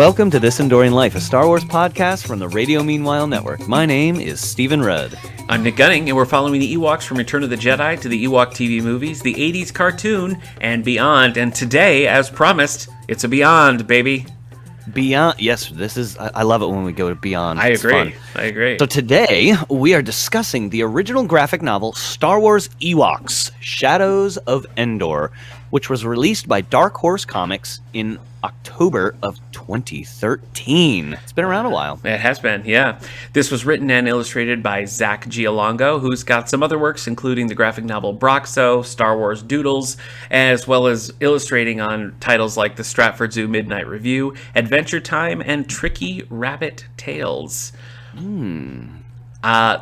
Welcome to This Endorian Life, a Star Wars podcast from the Radio Meanwhile Network. My name is Stephen Rudd. I'm Nick Gunning, and we're following the Ewoks from Return of the Jedi to the Ewok TV movies, the 80s cartoon, and beyond. And today, as promised, it's a Beyond, baby. Beyond, yes, this is, I love it when we go to Beyond. I agree. So today, we are discussing the original graphic novel, Star Wars Ewoks, Shadows of Endor, which was released by Dark Horse Comics in October of 2013. It's been around a while. It has been, yeah. This was written and illustrated by Zack Giallongo, who's got some other works, including the graphic novel Broxo, Star Wars Doodles, as well as illustrating on titles like the Stratford Zoo Midnight Review, Adventure Time, and Tricky Rabbit Tales.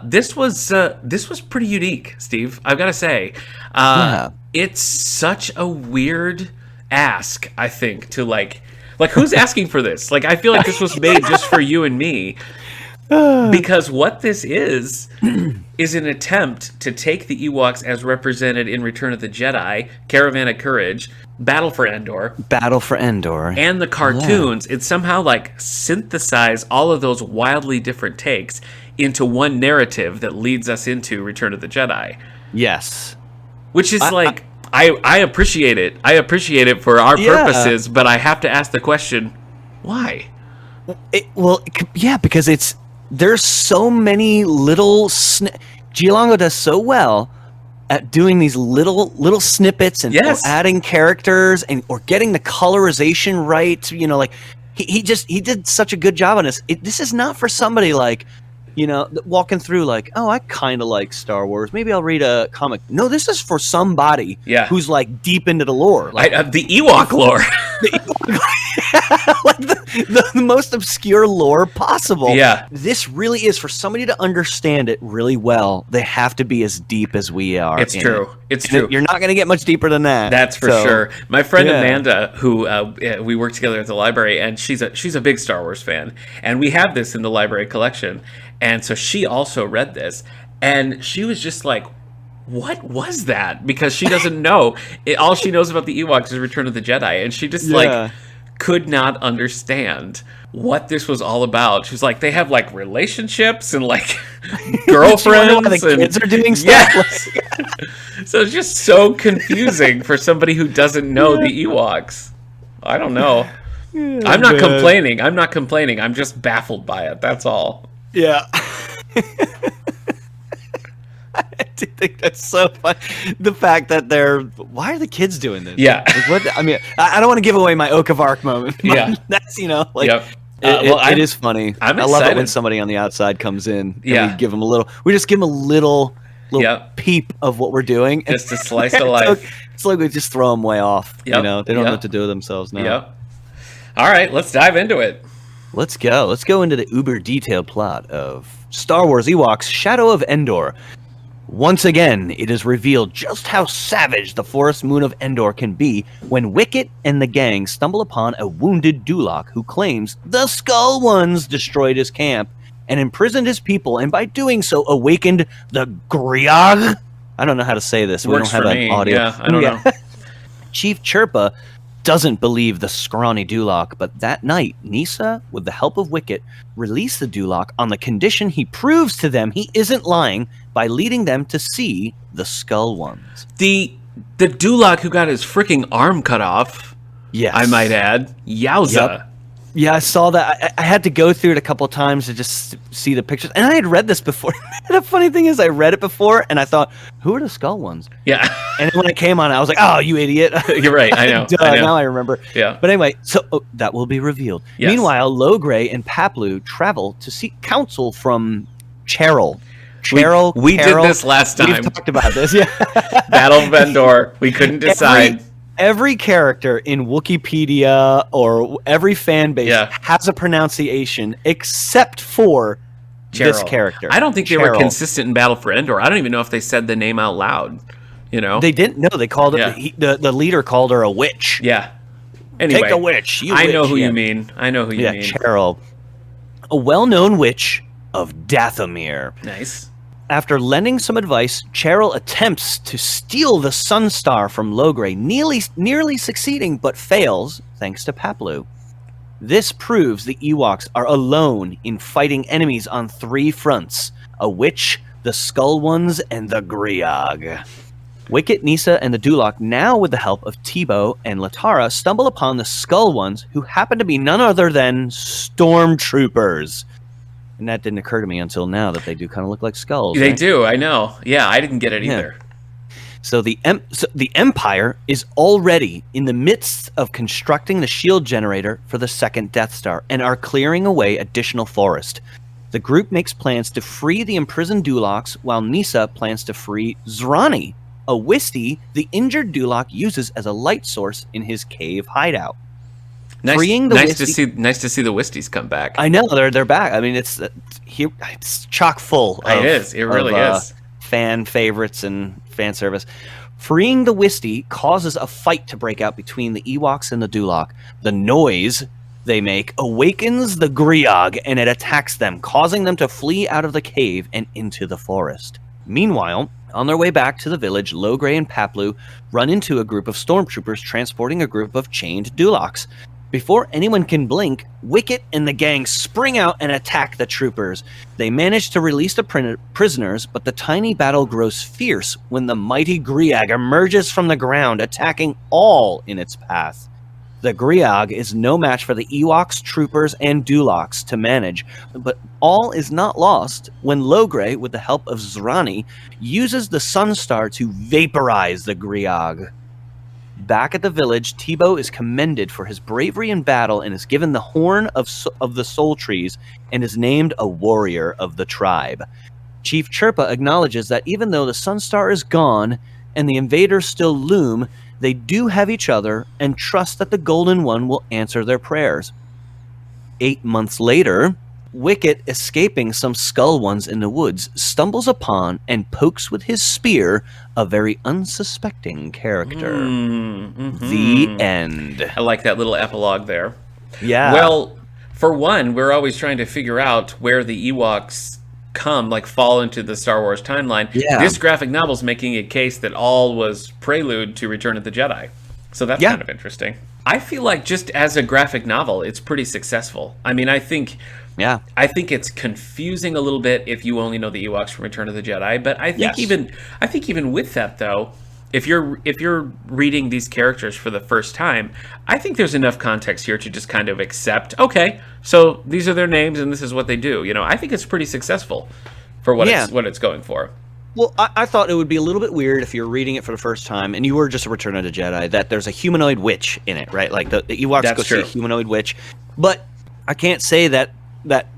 This was pretty unique, Steve. I've got to say, It's such a weird ask, I think, to like who's asking for this? Like, I feel like this was made just for you and me, because what this is an attempt to take the Ewoks as represented in Return of the Jedi, Caravan of Courage, Battle for Endor, and the cartoons, and somehow like synthesize all of those wildly different takes into one narrative that leads us into Return of the Jedi. Yes. Which is I appreciate it. I appreciate it for our purposes, but I have to ask the question, why? Because there's so many little Giallongo does so well at doing these little snippets and or adding characters or getting the colorization right. You know, like he did such a good job on this. This is not for somebody like, you know, walking through like, oh, I kind of like Star Wars. Maybe I'll read a comic. No, this is for somebody who's like deep into the lore. Like, the Ewok lore. Like the most obscure lore possible. Yeah. This really is for somebody to understand it really well. They have to be as deep as we are. It's true. It's true. You're not going to get much deeper than that. That's for sure. My friend Amanda, who we work together at the library, and she's a big Star Wars fan, and we have this in the library collection. And so she also read this, and she was just like, what was that? Because she doesn't know. All she knows about the Ewoks is Return of the Jedi, and she just like could not understand what this was all about. She was like, they have like relationships and like girlfriends. The kids are doing stuff. So it's just so confusing for somebody who doesn't know the Ewoks. I don't know. I'm not complaining. I'm just baffled by it. That's all. Yeah. I do think that's so fun. The fact that why are the kids doing this? Yeah. Like, what? I mean, I don't want to give away my Oak of Arc moment. Yeah. That's, you know, like, it is funny. I love it when somebody on the outside comes in and we just give them a little peep of what we're doing. Just a slice of life. It's like we just throw them way off. You know, they don't know what to do with themselves now. Yep. All right, let's dive into it. Let's go. Let's go into the uber detailed plot of Star Wars Ewoks, Shadow of Endor. Once again, it is revealed just how savage the forest moon of Endor can be when Wicket and the gang stumble upon a wounded Dulok who claims the Skull Ones destroyed his camp and imprisoned his people, and by doing so awakened the Griag. I don't know how to say this. We don't have an audio. Yeah, I don't know. Chief Chirpa doesn't believe the scrawny Dulok, but that night, Nisa, with the help of Wicket, released the Dulok on the condition he proves to them he isn't lying by leading them to see the Skull Ones. The Dulok who got his freaking arm cut off, I might add. Yowza. Yep. Yeah, I saw that. I had to go through it a couple of times to just see the pictures. And I had read this before. The funny thing is, I read it before, and I thought, who are the Skull Ones? Yeah. And when I came on, I was like, oh, you idiot. You're right, I know. Now I remember. Yeah. But anyway, so that will be revealed. Yes. Meanwhile, Logray and Paplu travel to seek counsel from Cheryl. We did this last time. We've talked about this, yeah. Battle of Endor. We couldn't decide. Every character in Wikipedia or every fan base has a pronunciation except for this character. I don't think they were consistent in Battle for Endor. I don't even know if they said the name out loud. You know, they didn't. No, they called it. The leader called her a witch. Yeah. Anyway, take a witch. I know who you mean. I know who you mean. Cheryl, a well-known witch of Dathomir. Nice. After lending some advice, Cheryl attempts to steal the Sunstar from Logray, nearly succeeding, but fails thanks to Paplu. This proves the Ewoks are alone in fighting enemies on 3 fronts: a witch, the Skull Ones, and the Griog. Wicket, Nisa, and the Duloc, now with the help of Teebo and Latara, stumble upon the Skull Ones, who happen to be none other than stormtroopers. And that didn't occur to me until now that they do kind of look like skulls. They right? do, I know. Yeah, I didn't get it either. So the Empire is already in the midst of constructing the shield generator for the second Death Star and are clearing away additional forest. The group makes plans to free the imprisoned Dulocs, while Nisa plans to free Zrani, a Wisty the injured Duloc uses as a light source in his cave hideout. Nice to see the Wisties come back. I know they're back. I mean, it's chock full. It really is. Fan favorites and fan service. Freeing the Wisty causes a fight to break out between the Ewoks and the Duloc. The noise they make awakens the Griog, and it attacks them, causing them to flee out of the cave and into the forest. Meanwhile, on their way back to the village, Logray and Paplu run into a group of stormtroopers transporting a group of chained Dulocs. Before anyone can blink, Wicket and the gang spring out and attack the troopers. They manage to release the prisoners, but the tiny battle grows fierce when the mighty Griog emerges from the ground, attacking all in its path. The Griog is no match for the Ewoks, troopers, and Dulocs to manage, but all is not lost when Logray, with the help of Zrani, uses the Sunstar to vaporize the Griog. Back at the village, Teebo is commended for his bravery in battle and is given the horn of the soul trees and is named a warrior of the tribe. Chief Chirpa acknowledges that even though the Sunstar is gone and the invaders still loom, they do have each other and trust that the Golden One will answer their prayers. 8 months later, Wicket, escaping some Skull Ones in the woods, stumbles upon and pokes with his spear a very unsuspecting character. The end. I like that little epilogue there. Yeah. Well, for one, we're always trying to figure out where the Ewoks fall into the Star Wars timeline. Yeah. This graphic novel's making a case that all was prelude to Return of the Jedi. So that's kind of interesting. I feel like just as a graphic novel, it's pretty successful. I mean, I think it's confusing a little bit if you only know the Ewoks from Return of the Jedi, but I think even with that though, if you're reading these characters for the first time, I think there's enough context here to just kind of accept, okay, so these are their names and this is what they do. You know, I think it's pretty successul for what it's going for. Well, I thought it would be a little bit weird if you're reading it for the first time and you were just a Return of the Jedi, that there's a humanoid witch in it, right? Like the Ewoks go see a humanoid witch. But I can't say that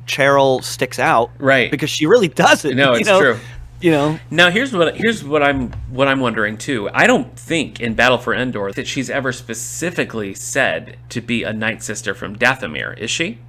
Cheryl sticks out, right? Because she really doesn't. No, it's true. You know. Now here's what I'm wondering too. I don't think in Battle for Endor that she's ever specifically said to be a Night Sister from Dathomir, is she?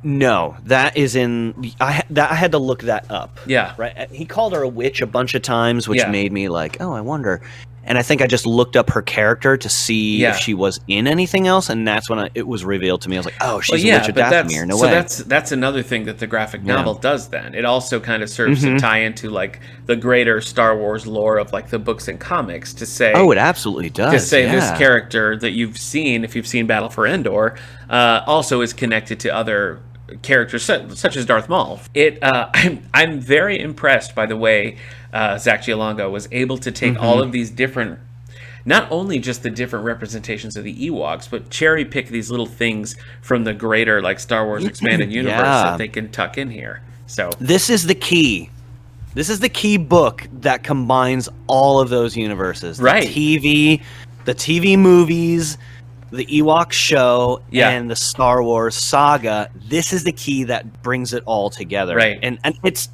No, that is in. I had to look that up. Yeah, right. He called her a witch a bunch of times, which made me like, oh, I wonder. And I think I just looked up her character to see if she was in anything else, and that's when it was revealed to me. I was like, oh, she's a witch of Dathomir. No way. So that's another thing that the graphic novel does then. It also kind of serves to tie into like the greater Star Wars lore of like the books and comics to say. Oh, it absolutely does. To say this character that you've seen, if you've seen Battle for Endor, also is connected to other characters such as Darth Maul. I'm very impressed by the way Zack Giallongo was able to take all of these different, not only just the different representations of the Ewoks, but cherry pick these little things from the greater like Star Wars expanded universe that they can tuck in here. So this is the key. This is the key book that combines all of those universes. Right. The TV movies, the Ewok show, and the Star Wars saga. This is the key that brings it all together. Right. And that's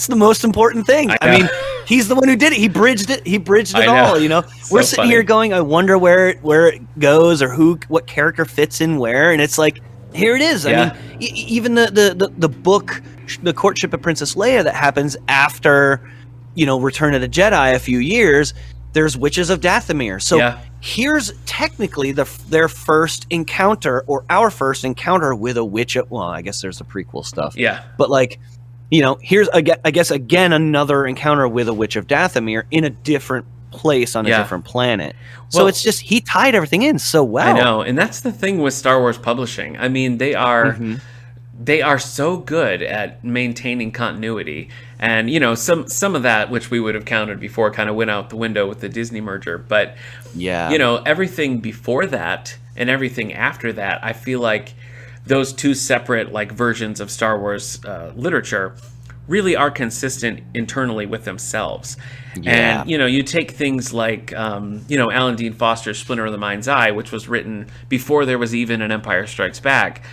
the most important thing. I mean, he's the one who did it. He bridged it all. You know, we're sitting here going, I wonder where it goes or what character fits in where, and it's like, here it is. I mean, even the book, The Courtship of Princess Leia, that happens after, Return of the Jedi a few years. There's Witches of Dathomir. So here's technically their first encounter, or our first encounter with a witch. Well, I guess there's the prequel stuff. Yeah. But here's, I guess, again, another encounter with a Witch of Dathomir in a different place on a different planet. So it's just, he tied everything in so well. I know, and that's the thing with Star Wars publishing. I mean, they are so good at maintaining continuity, and some of that, which we would have counted before, kind of went out the window with the Disney merger. But everything before that and everything after that, I feel like those two separate like versions of Star Wars literature really are consistent internally with themselves. And you take things like Alan Dean Foster's Splinter of the Mind's Eye, which was written before there was even an Empire Strikes Back,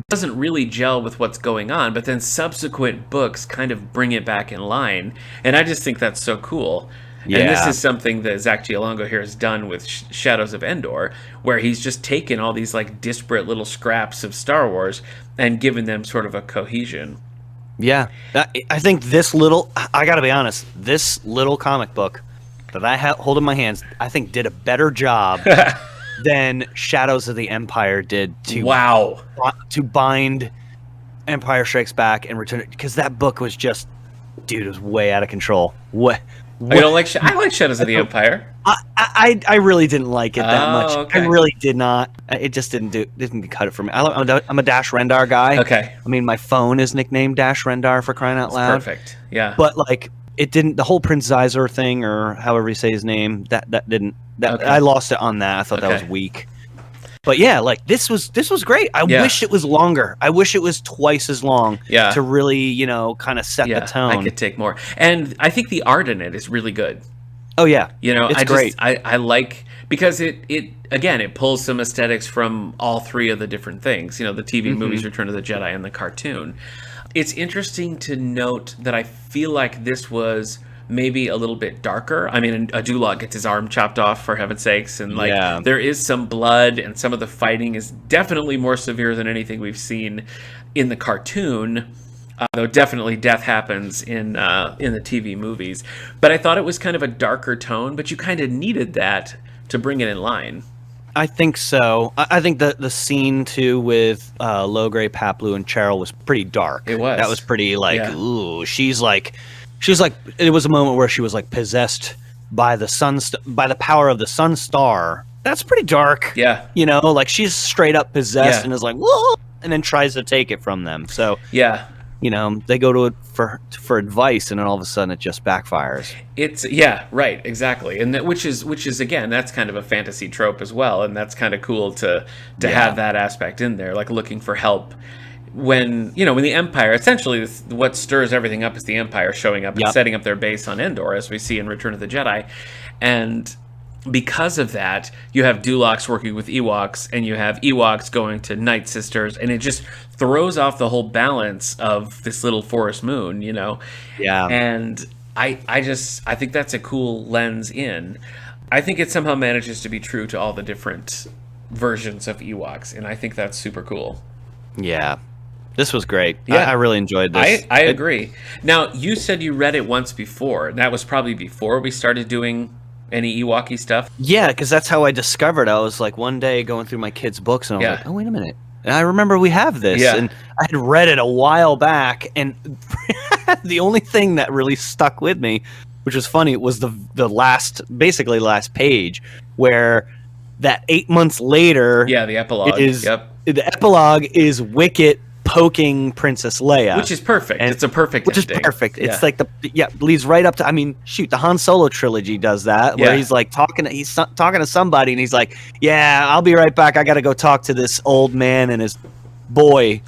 doesn't really gel with what's going on, but then subsequent books kind of bring it back in line, and I just think that's so cool. And this is something that Zack Giallongo here has done with Shadows of Endor, where he's just taken all these like disparate little scraps of Star Wars and given them sort of a cohesion. Yeah, I think I gotta be honest, this little comic book that I hold in my hands, I think did a better job than Shadows of the Empire did to bind Empire Strikes Back and Return, because that book was just, dude, it was way out of control. What? I don't like. I like Shadows of the Empire. I really didn't like it that much. Okay. I really did not. It just didn't cut it for me. I'm a Dash Rendar guy. Okay. I mean, my phone is nicknamed Dash Rendar, for crying out loud. Perfect. Yeah. But like, it didn't. The whole Prince Zizor thing, or however you say his name, that didn't. I lost it on that. I thought that was weak. But yeah, like this was great. I wish it was longer. I wish it was twice as long. To really, kind of set the tone. I could take more, and I think the art in it is really good. Oh yeah, it's great. I like, because it pulls some aesthetics from all three of the different things. The TV movies, Return of the Jedi, and the cartoon. It's interesting to note that I feel like this was maybe a little bit darker. I mean, a Dulok gets his arm chopped off, for heaven's sakes, and there is some blood, and some of the fighting is definitely more severe than anything we've seen in the cartoon. Though definitely death happens in the TV movies. But I thought it was kind of a darker tone, but you kind of needed that to bring it in line. I think so. I think the scene too with Logray, Paplu, and Cheryl was pretty dark. It was. That was pretty ooh. She was like, it was a moment where she was like possessed by the by the power of the Sun Star. That's pretty dark. Yeah. Like she's straight up possessed and is like, whoa, and then tries to take it from them. So they go to it for advice, and then all of a sudden it just backfires. It's right, exactly, and which is again, that's kind of a fantasy trope as well, and that's kind of cool to have that aspect in there, like looking for help when the Empire, essentially what stirs everything up is the Empire showing up and setting up their base on Endor, as we see in Return of the Jedi, and because of that, you have Duloks working with Ewoks, and you have Ewoks going to Night Sisters, and it just throws off the whole balance of this little forest moon, Yeah. And I think that's a cool lens in. I think it somehow manages to be true to all the different versions of Ewoks, and I think that's super cool. Yeah. This was great. Yeah. I really enjoyed this. I agree. Now, you said you read it once before. That was probably before we started doing any Ewok-y stuff? Yeah, because that's how I discovered. I was like one day going through my kids' books, and I was like, oh, wait a minute. And I remember we have this. And I had read it a while back, and the only thing that really stuck with me, which was funny, was the last page, where that 8 months later... Yeah, the epilogue. The epilogue is Wicket poking Princess Leia, which is perfect. It's a perfect ending. Is perfect. It's like leads right up to. I mean, shoot, the Han Solo trilogy does that, where he's like talking to somebody, and he's like, "Yeah, I'll be right back. I got to go talk to this old man and his boy."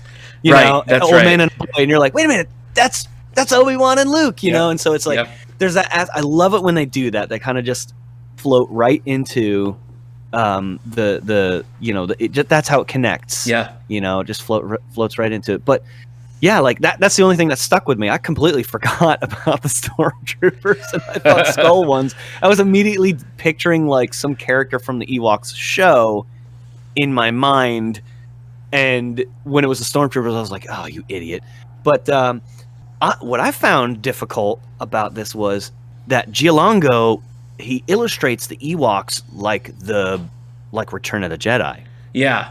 That's old man and boy, and you're like, "Wait a minute, that's Obi-Wan and Luke," you know. And so it's like there's that. I love it when they do that. They kind of just float right into. That's how it connects. Just floats right into it. But yeah, like that's the only thing that stuck with me. I completely forgot about the stormtroopers and I thought skull ones. I was immediately picturing like some character from the Ewoks show in my mind, and when it was the stormtroopers, I was like, oh, you idiot. But what I found difficult about this was that Giallongo, he illustrates the Ewoks like Return of the Jedi. Yeah.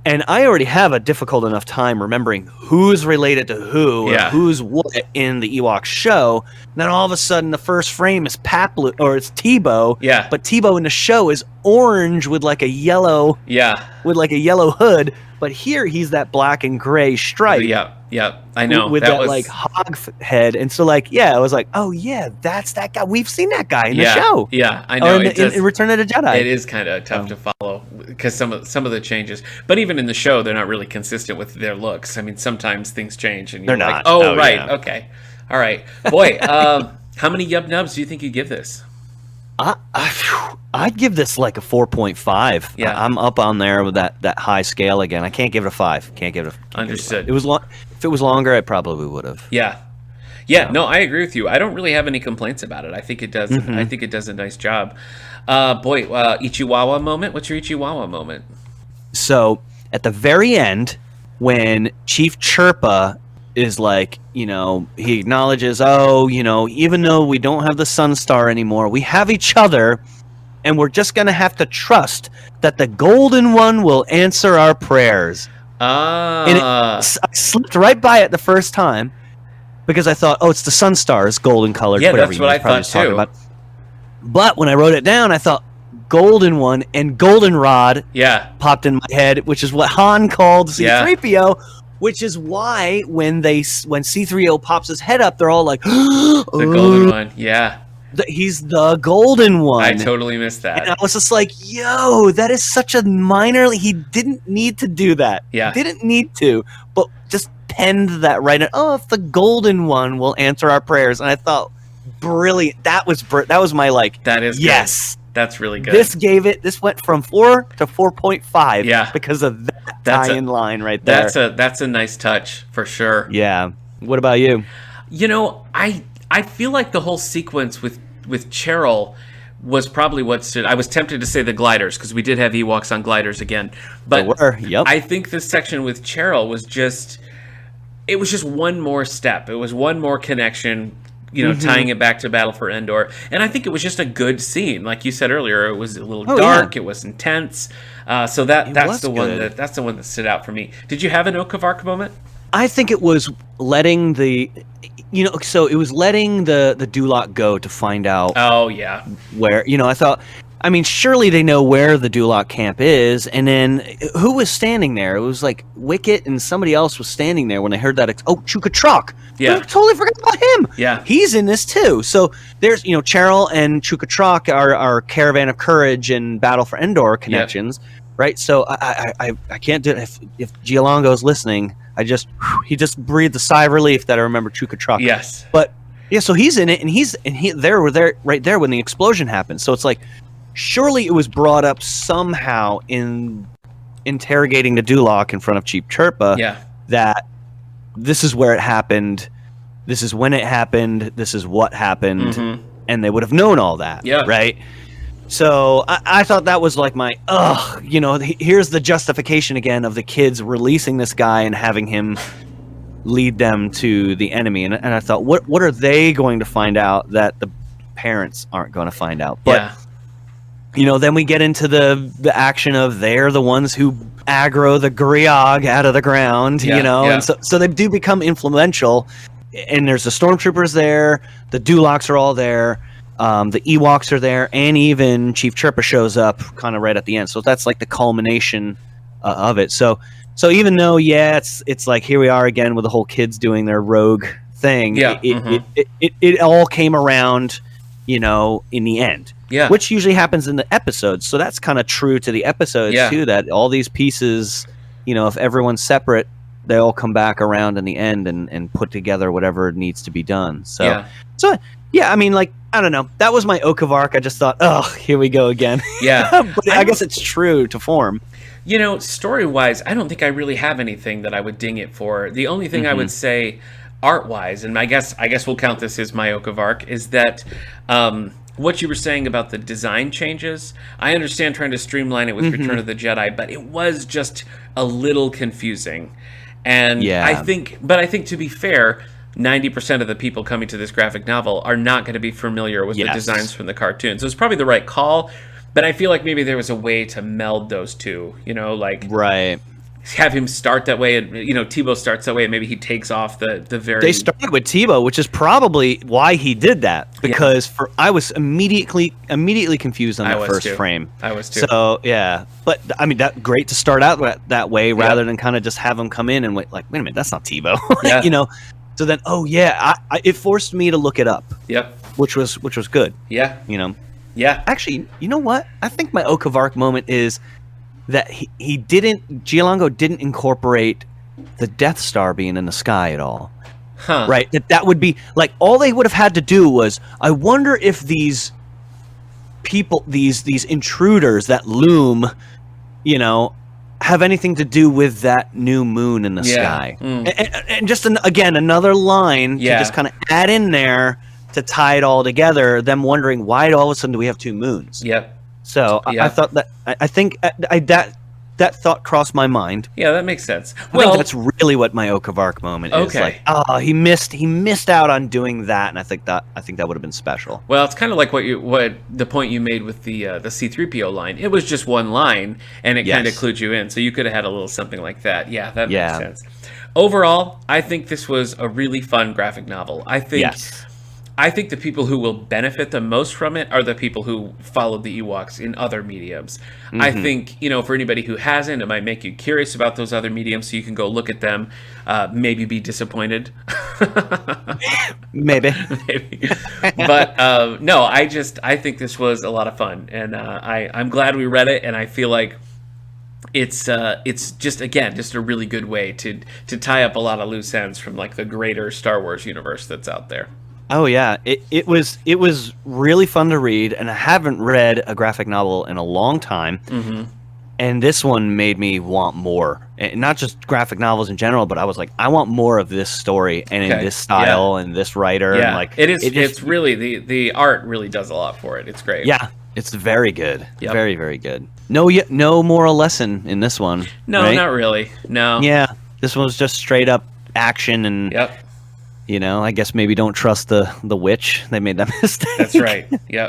And I already have a difficult enough time remembering who's related to who, or who's what in the Ewok show. And then all of a sudden, the first frame is Paplu, or it's Tebow. Yeah. But Tebow in the show is orange with like a yellow. Yeah. With like a yellow hood. But here he's that black and gray stripe. Yeah. Yeah. I know. With that like hog head. And so like, I was like, oh yeah, that's that guy. We've seen that guy in the show. Yeah, I know. In Return of the Jedi. It is kind of tough to follow because some of the changes. But even in the show, they're not really consistent with their looks. I mean, sometimes things change, and you're like, oh right, okay, all right, boy. How many yub nubs do you think you give this? I'd give this like a 4.5. Yeah, I'm up on there with that high scale again. I can't give it a 5. Can't give it a. Understood. It was long. If it was longer, I probably would have. Yeah. No, I agree with you. I don't really have any complaints about it. I think it does. I think it does a nice job. Ichiwawa moment. What's your Ichiwawa moment? So at the very end, when Chief Chirpa is like, he acknowledges, even though we don't have the Sun Star anymore, we have each other, and we're just gonna have to trust that the Golden One will answer our prayers. And I slipped right by it the first time because I thought, it's the Sun Star, it's golden colored. Yeah, that's what I thought too. But when I wrote it down, I thought Golden One and Goldenrod popped in my head, which is what Han called C-3PO, which is why when C-3PO pops his head up, they're all like, the Golden One, he's the Golden One. I totally missed that. And I was just like, yo, that is such a minor... He didn't need to do that. Yeah. Didn't need to, but just penned that right in. If the Golden One will answer our prayers. And I thought, brilliant. That was my like, that is yes. Good. That's really good. This went from 4 to 4.5 because of that tie-in line right there. That's a nice touch for sure. Yeah. What about you? I feel like the whole sequence with Cheryl was probably what stood. I was tempted to say the gliders because we did have Ewoks on gliders again, but I think this section with Cheryl was just one more step. It was one more connection, tying it back to Battle for Endor, and I think it was just a good scene. Like you said earlier, it was a little dark. It was intense. So that's the one that stood out for me. Did you have an Okavark moment? I think it was letting so it was letting the Dulak go to find out. Oh yeah. Where I thought, surely they know where the Dulak camp is, and then who was standing there? It was like Wicket and somebody else was standing there when I heard that. Chukatrak. Yeah. I totally forgot about him. Yeah. He's in this too. So there's Cheryl and Chukatrak are Caravan of Courage and Battle for Endor connections, right? So I can't do it if Giallongo's listening. He just breathed a sigh of relief that I remember Chukatrak. Yes. But so he's in it, and we're there right there when the explosion happened. So it's like, surely it was brought up somehow in interrogating the Dulak in front of Chief Chirpa that this is where it happened, this is when it happened, this is what happened, and they would have known all that, right? So I thought that was like my, here's the justification again of the kids releasing this guy and having him lead them to the enemy. And I thought, what are they going to find out that the parents aren't going to find out? But, then we get into the action of they're the ones who aggro the Griog out of the ground, and so they do become influential. And there's the stormtroopers there, the Dulaks are all there. The Ewoks are there, and even Chief Chirpa shows up kind of right at the end. So that's like the culmination of it. So even though, it's like here we are again with the whole kids doing their rogue thing. It all came around, in the end. Yeah, which usually happens in the episodes. So that's kind of true to the episodes too. That all these pieces, if everyone's separate, they all come back around in the end and put together whatever needs to be done. So I don't know. That was my Okavark. I just thought, here we go again. Yeah. But I guess it's true to form. Story-wise, I don't think I really have anything that I would ding it for. The only thing I would say art-wise, and I guess we'll count this as my Okavark, is that what you were saying about the design changes, I understand trying to streamline it with Return of the Jedi, but it was just a little confusing. And I think to be fair, 90% of the people coming to this graphic novel are not going to be familiar with the designs from the cartoon. So it's probably the right call, but I feel like maybe there was a way to meld those two, Right. have him start that way, and Tebow starts that way, and maybe he takes off the very. They started with Tebow, which is probably why he did that, because I was immediately confused on that first frame. I was too. So yeah, but I mean, that great to start out that way rather than kind of just have him come in and wait a minute, that's not Tebow. So then, it forced me to look it up. Yep. Which was good. Yeah. Yeah. Actually, you know what? I think my Oak of Arc moment is that Giallongo didn't incorporate the Death Star being in the sky at all. Huh. Right? That would be like, all they would have had to do was, I wonder if these people, these intruders that loom, have anything to do with that new moon in the sky. And just again, another line to just kind of add in there to tie it all together, them wondering why all of a sudden do we have two moons. Yep. So I thought that I think that thought crossed my mind. Yeah, that makes sense. I think that's really what my Oak of Arc moment is. Like, he missed out on doing that, and I think that would have been special. Well, it's kind of like what the point you made with the C-3PO line. It was just one line, and it kind of clued you in. So you could have had a little something like that. Yeah, that makes sense. Overall, I think this was a really fun graphic novel. I think the people who will benefit the most from it are the people who followed the Ewoks in other mediums. Mm-hmm. I think, for anybody who hasn't, it might make you curious about those other mediums, so you can go look at them, maybe be disappointed. Maybe. But no, I think this was a lot of fun, and I'm glad we read it, and I feel like it's just a really good way to tie up a lot of loose ends from like the greater Star Wars universe that's out there. Oh yeah, it was really fun to read, and I haven't read a graphic novel in a long time. Mm-hmm. And this one made me want more, and not just graphic novels in general, but I was like, I want more of this story and in this style and this writer. Yeah, and like it's really the art really does a lot for it. It's great. Yeah, it's very good. Yep. Very, very good. No moral lesson in this one. No, right? Not really. No. Yeah, this one was just straight up action and. Yep. I guess maybe don't trust the witch. They made that mistake. That's right. Yeah.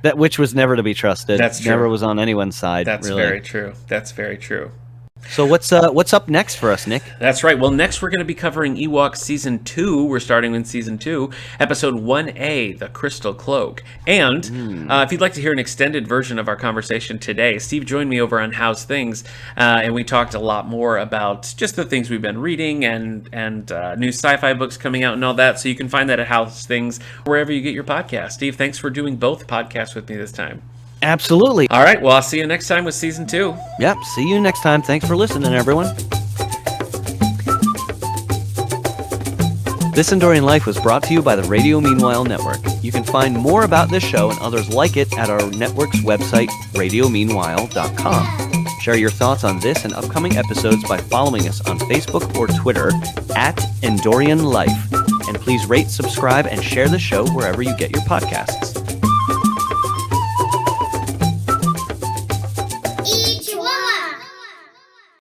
That witch was never to be trusted. That's true. Never was on anyone's side. That's really. Very true. That's very true. So what's up next for us, Nick? That's right. Well, next we're going to be covering Ewok Season 2. We're starting in Season 2, Episode 1A, The Crystal Cloak. And if you'd like to hear an extended version of our conversation today, Steve joined me over on How's Things, and we talked a lot more about just the things we've been reading and new sci-fi books coming out and all that. So you can find that at How's Things, wherever you get your podcast. Steve, thanks for doing both podcasts with me this time. Absolutely. All right. Well, I'll see you next time with Season 2. Yep. See you next time. Thanks for listening, everyone. This Endorian Life was brought to you by the Radio Meanwhile Network. You can find more about this show and others like it at our network's website, radiomeanwhile.com. Share your thoughts on this and upcoming episodes by following us on Facebook or Twitter at Endorian Life. And please rate, subscribe, and share the show wherever you get your podcasts.